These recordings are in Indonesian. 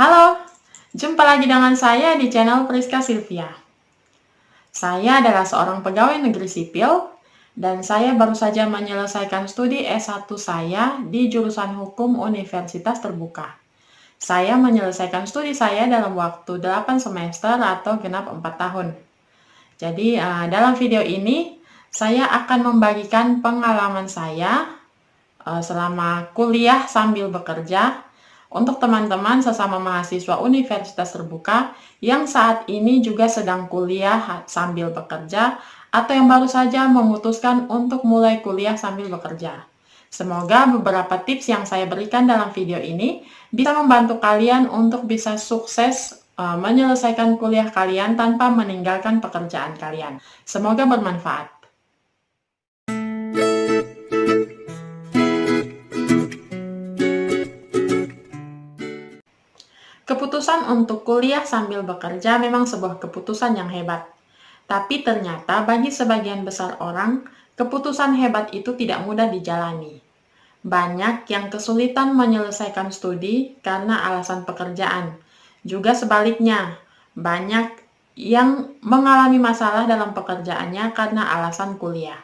Halo, jumpa lagi dengan saya di channel Priska Sylvia. Saya adalah seorang pegawai negeri sipil dan saya baru saja menyelesaikan studi S1 saya di jurusan Hukum Universitas Terbuka. Saya menyelesaikan studi saya dalam waktu 8 semester atau genap 4 tahun. Jadi, dalam video ini saya akan membagikan pengalaman saya selama kuliah sambil bekerja untuk teman-teman sesama mahasiswa Universitas Terbuka yang saat ini juga sedang kuliah sambil bekerja atau yang baru saja memutuskan untuk mulai kuliah sambil bekerja. Semoga beberapa tips yang saya berikan dalam video ini bisa membantu kalian untuk bisa sukses menyelesaikan kuliah kalian tanpa meninggalkan pekerjaan kalian. Semoga bermanfaat. Keputusan untuk kuliah sambil bekerja memang sebuah keputusan yang hebat. Tapi ternyata bagi sebagian besar orang, keputusan hebat itu tidak mudah dijalani. Banyak yang kesulitan menyelesaikan studi karena alasan pekerjaan. Juga sebaliknya, banyak yang mengalami masalah dalam pekerjaannya karena alasan kuliah.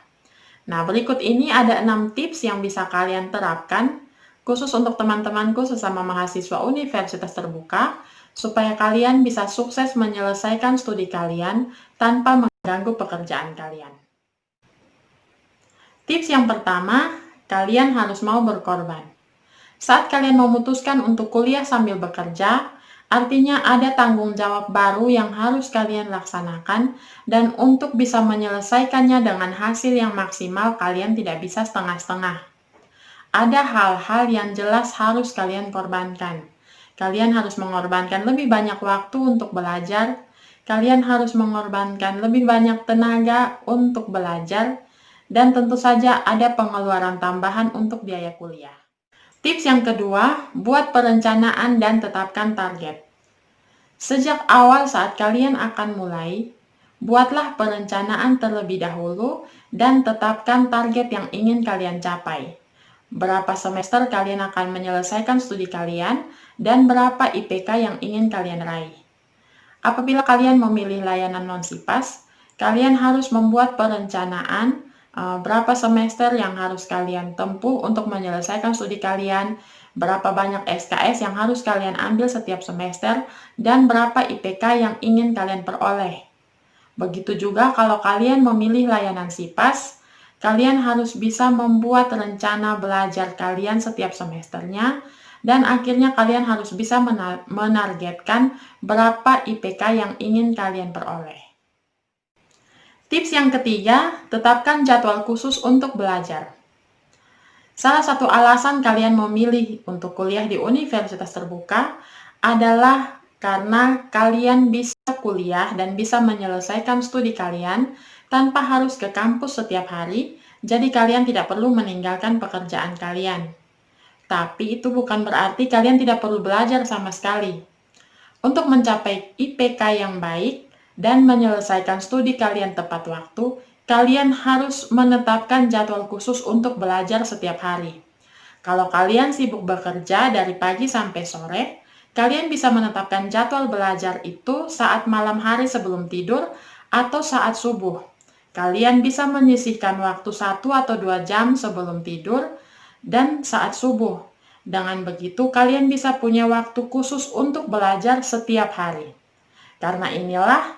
Nah, berikut ini ada 6 tips yang bisa kalian terapkan khusus untuk teman-temanku sesama mahasiswa Universitas Terbuka supaya kalian bisa sukses menyelesaikan studi kalian tanpa mengganggu pekerjaan kalian. Tips yang pertama, kalian harus mau berkorban. Saat kalian memutuskan untuk kuliah sambil bekerja, artinya ada tanggung jawab baru yang harus kalian laksanakan, dan untuk bisa menyelesaikannya dengan hasil yang maksimal, kalian tidak bisa setengah-setengah. Ada hal-hal yang jelas harus kalian korbankan. Kalian harus mengorbankan lebih banyak waktu untuk belajar. Kalian harus mengorbankan lebih banyak tenaga untuk belajar. Dan tentu saja ada pengeluaran tambahan untuk biaya kuliah. Tips yang kedua, buat perencanaan dan tetapkan target. Sejak awal saat kalian akan mulai, buatlah perencanaan terlebih dahulu dan tetapkan target yang ingin kalian capai. Berapa semester kalian akan menyelesaikan studi kalian dan berapa IPK yang ingin kalian raih. Apabila kalian memilih layanan non-SIPAS, kalian harus membuat perencanaan berapa semester yang harus kalian tempuh untuk menyelesaikan studi kalian, berapa banyak SKS yang harus kalian ambil setiap semester, dan berapa IPK yang ingin kalian peroleh. Begitu juga kalau kalian memilih layanan SIPAS, kalian harus bisa membuat rencana belajar kalian setiap semesternya, dan akhirnya kalian harus bisa menargetkan berapa IPK yang ingin kalian peroleh. Tips yang ketiga, tetapkan jadwal khusus untuk belajar. Salah satu alasan kalian memilih untuk kuliah di Universitas Terbuka adalah karena kalian bisa kuliah dan bisa menyelesaikan studi kalian tanpa harus ke kampus setiap hari, jadi kalian tidak perlu meninggalkan pekerjaan kalian. Tapi itu bukan berarti kalian tidak perlu belajar sama sekali. Untuk mencapai IPK yang baik dan menyelesaikan studi kalian tepat waktu, kalian harus menetapkan jadwal khusus untuk belajar setiap hari. Kalau kalian sibuk bekerja dari pagi sampai sore, kalian bisa menetapkan jadwal belajar itu saat malam hari sebelum tidur atau saat subuh. Kalian bisa menyisihkan waktu 1 atau 2 jam sebelum tidur dan saat subuh. Dengan begitu, kalian bisa punya waktu khusus untuk belajar setiap hari. Karena inilah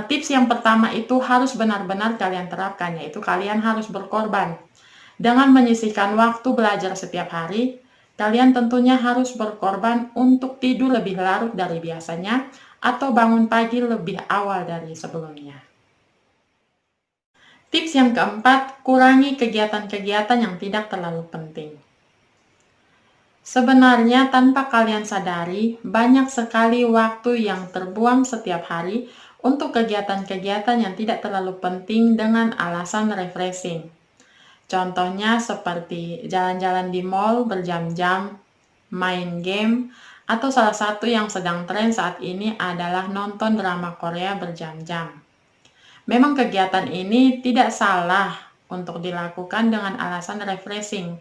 tips yang pertama itu harus benar-benar kalian terapkan, yaitu kalian harus berkorban. Dengan menyisihkan waktu belajar setiap hari, kalian tentunya harus berkorban untuk tidur lebih larut dari biasanya atau bangun pagi lebih awal dari sebelumnya. Tips yang keempat, kurangi kegiatan-kegiatan yang tidak terlalu penting. Sebenarnya tanpa kalian sadari, banyak sekali waktu yang terbuang setiap hari untuk kegiatan-kegiatan yang tidak terlalu penting dengan alasan refreshing. Contohnya seperti jalan-jalan di mall berjam-jam, main game, atau salah satu yang sedang tren saat ini adalah nonton drama Korea berjam-jam. Memang kegiatan ini tidak salah untuk dilakukan dengan alasan refreshing.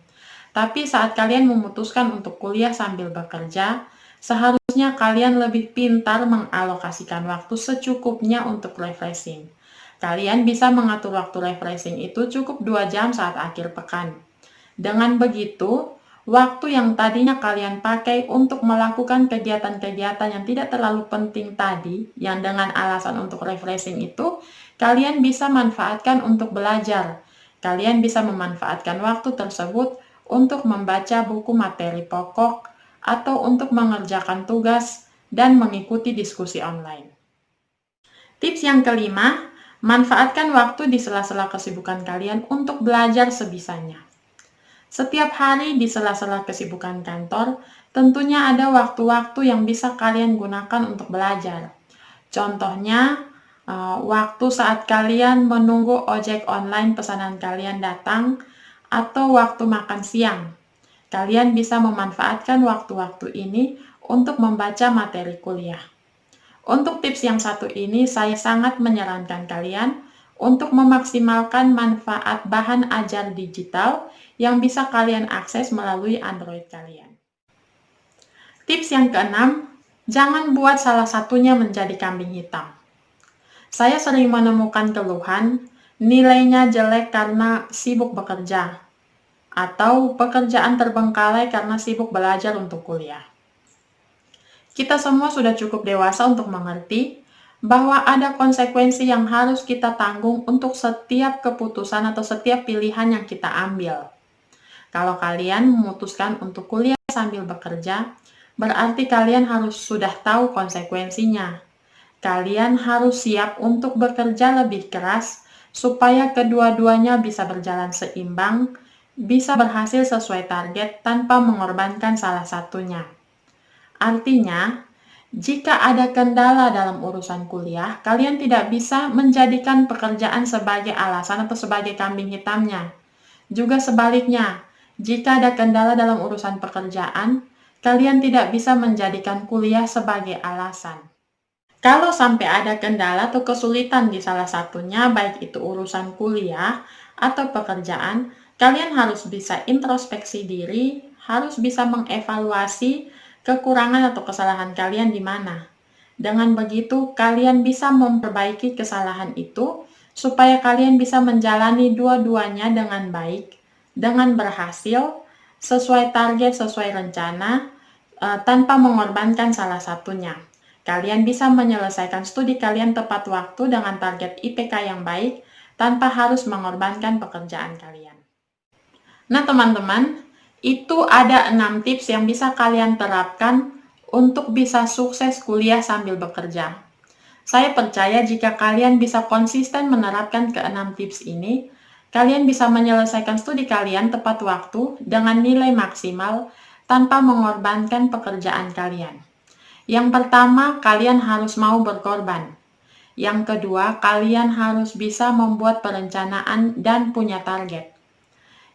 Tapi saat kalian memutuskan untuk kuliah sambil bekerja, Seharusnya kalian lebih pintar mengalokasikan waktu secukupnya untuk refreshing. Kalian bisa mengatur waktu refreshing itu cukup 2 jam saat akhir pekan. Dengan begitu, waktu yang tadinya kalian pakai untuk melakukan kegiatan-kegiatan yang tidak terlalu penting tadi, yang dengan alasan untuk refreshing itu, kalian bisa manfaatkan untuk belajar. Kalian bisa memanfaatkan waktu tersebut untuk membaca buku materi pokok atau untuk mengerjakan tugas dan mengikuti diskusi online. Tips yang kelima, manfaatkan waktu di sela-sela kesibukan kalian untuk belajar sebisanya. Setiap hari di sela-sela kesibukan kantor, tentunya ada waktu-waktu yang bisa kalian gunakan untuk belajar. Contohnya, waktu saat kalian menunggu ojek online pesanan kalian datang, atau waktu makan siang. Kalian bisa memanfaatkan waktu-waktu ini untuk membaca materi kuliah. Untuk tips yang satu ini, saya sangat menyarankan kalian untuk memaksimalkan manfaat bahan ajar digital yang bisa kalian akses melalui Android kalian. Tips yang keenam, jangan buat salah satunya menjadi kambing hitam. Saya sering menemukan keluhan, nilainya jelek karena sibuk bekerja, atau pekerjaan terbengkalai karena sibuk belajar untuk kuliah. Kita semua sudah cukup dewasa untuk mengerti bahwa ada konsekuensi yang harus kita tanggung untuk setiap keputusan atau setiap pilihan yang kita ambil. Kalau kalian memutuskan untuk kuliah sambil bekerja, berarti kalian harus sudah tahu konsekuensinya. Kalian harus siap untuk bekerja lebih keras supaya kedua-duanya bisa berjalan seimbang, bisa berhasil sesuai target tanpa mengorbankan salah satunya. Artinya, jika ada kendala dalam urusan kuliah, kalian tidak bisa menjadikan pekerjaan sebagai alasan atau sebagai kambing hitamnya. Juga sebaliknya, jika ada kendala dalam urusan pekerjaan, kalian tidak bisa menjadikan kuliah sebagai alasan. Kalau sampai ada kendala atau kesulitan di salah satunya, baik itu urusan kuliah atau pekerjaan, kalian harus bisa introspeksi diri, harus bisa mengevaluasi kekurangan atau kesalahan kalian di mana. Dengan begitu, kalian bisa memperbaiki kesalahan itu supaya kalian bisa menjalani dua-duanya dengan baik, dengan berhasil, sesuai target, sesuai rencana, tanpa mengorbankan salah satunya. Kalian bisa menyelesaikan studi kalian tepat waktu dengan target IPK yang baik tanpa harus mengorbankan pekerjaan kalian. Nah teman-teman, itu ada 6 tips yang bisa kalian terapkan untuk bisa sukses kuliah sambil bekerja. Saya percaya jika kalian bisa konsisten menerapkan ke-6 tips ini, kalian bisa menyelesaikan studi kalian tepat waktu dengan nilai maksimal tanpa mengorbankan pekerjaan kalian. Yang pertama, kalian harus mau berkorban. Yang kedua, kalian harus bisa membuat perencanaan dan punya target.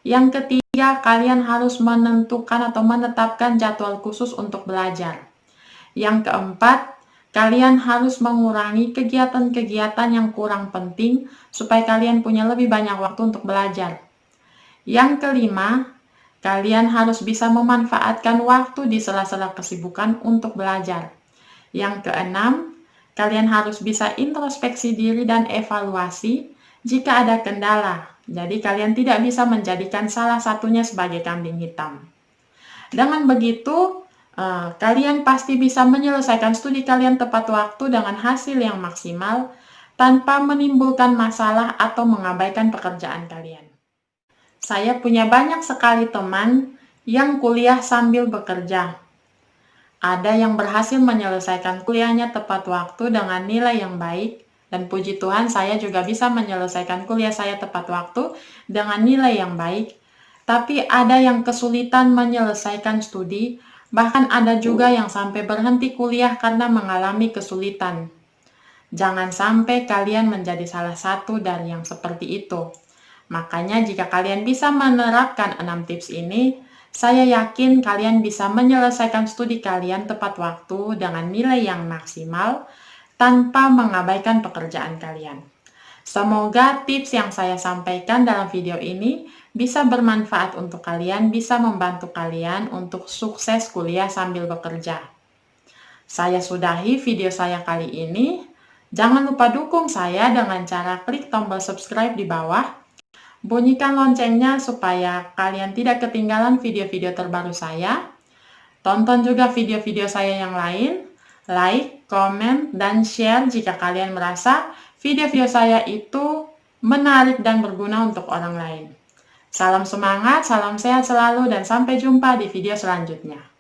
Yang ketiga, kalian harus menentukan atau menetapkan jadwal khusus untuk belajar. Yang keempat, kalian harus mengurangi kegiatan-kegiatan yang kurang penting supaya kalian punya lebih banyak waktu untuk belajar. Yang kelima, kalian harus bisa memanfaatkan waktu di sela-sela kesibukan untuk belajar. Yang keenam, kalian harus bisa introspeksi diri dan evaluasi jika ada kendala. Jadi kalian tidak bisa menjadikan salah satunya sebagai kambing hitam. Dengan begitu, kalian pasti bisa menyelesaikan studi kalian tepat waktu dengan hasil yang maksimal tanpa menimbulkan masalah atau mengabaikan pekerjaan kalian. Saya punya banyak sekali teman yang kuliah sambil bekerja. Ada yang berhasil menyelesaikan kuliahnya tepat waktu dengan nilai yang baik, dan puji Tuhan saya juga bisa menyelesaikan kuliah saya tepat waktu dengan nilai yang baik. Tapi ada yang kesulitan menyelesaikan studi, bahkan ada juga yang sampai berhenti kuliah karena mengalami kesulitan. Jangan sampai kalian menjadi salah satu dari yang seperti itu. Makanya jika kalian bisa menerapkan 6 tips ini, saya yakin kalian bisa menyelesaikan studi kalian tepat waktu dengan nilai yang maksimal tanpa mengabaikan pekerjaan kalian. Semoga tips yang saya sampaikan dalam video ini bisa bermanfaat untuk kalian, bisa membantu kalian untuk sukses kuliah sambil bekerja. Saya sudahi video saya kali ini. Jangan lupa dukung saya dengan cara klik tombol subscribe di bawah. Bunyikan loncengnya supaya kalian tidak ketinggalan video-video terbaru saya. Tonton juga video-video saya yang lain. Like, komen, dan share jika kalian merasa video-video saya itu menarik dan berguna untuk orang lain. Salam semangat, salam sehat selalu, dan sampai jumpa di video selanjutnya.